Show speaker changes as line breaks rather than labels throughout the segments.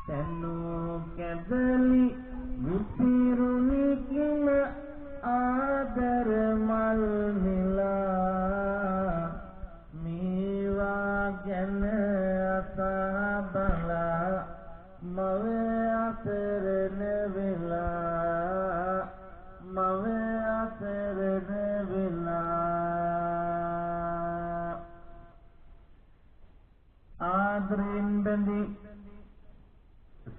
තනු කැදලි විසිරුනි කිම ආදර මල් නිලා මේවා ගැන අසා බලා මව අතරන වෙලා මව අතරන වෙලා ආදරෙන් බැඳි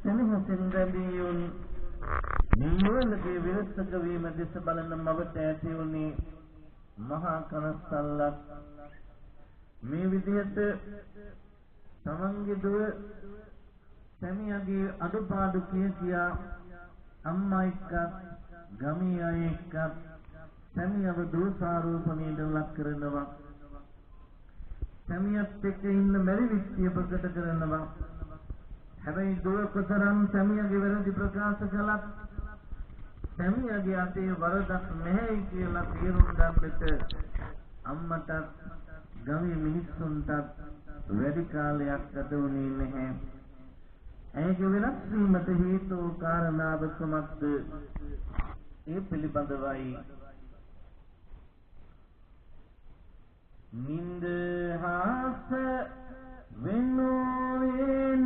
සෙනෙහසින් බැඳියුන් නියුවලගේ විරසක වීම දෙස බලන මවට ඇති වුණේ මහා කනස්සල්ලක්. මේ විදිහට තමන්ගේ දුව සැමියාගේ අඩුපාඩු කියා අම්මා එක්ක ගමේ අය එක්ක සැමියාව දෝෂාරෝපණයට ලක් කරනවා. සැමියාත් එක්ක ඉන්න බැරි විශ්ය ප්‍රකට කරනවා. හැබැයි දුව කොතරම් සැමියාගේ වැරදි ප්‍රකාශ කළත් සැමියාගේ අතේ වරදක් නැහැ කියලා තේරුම් ගන්නට අම්මට ගමේ මිනිස්සුන්ට වැඩි කාලයක් ගත වුණේ නැහැ. ඇයගේ වෙනස් වීමට හේතු කාරණාව කුමක්ද? ඒ පිළිබඳවයි නින්දහස වෙනුවෙන්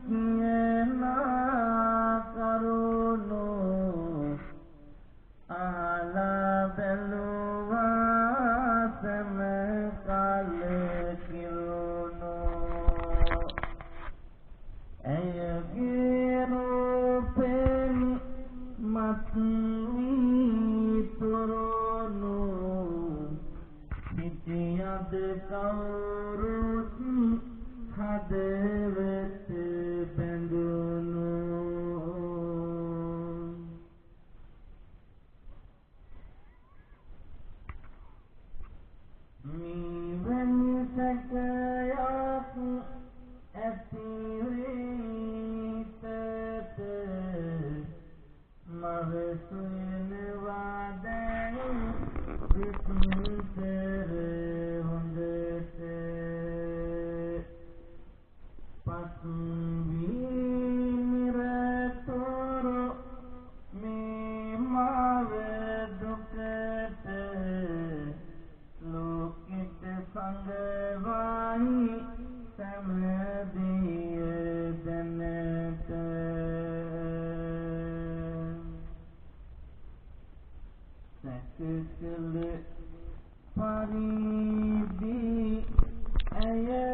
කියනා කරුණු ආලා බැලුවා සම කාලේ කිරුණු ඇයගේ රූපෙන් මත්වී තුරුණු සිටියද කවුරුත් හදවත බැඳුණු මෙවැනි සැකයක් ඇති විටත මව සොයනවා දැන් විස්තර හොඳට පසුවිනිරතොර මේ මව දුකට ලෝකෙට සංගවායි සමදිය දැනට සැකකල පරිදි ඇය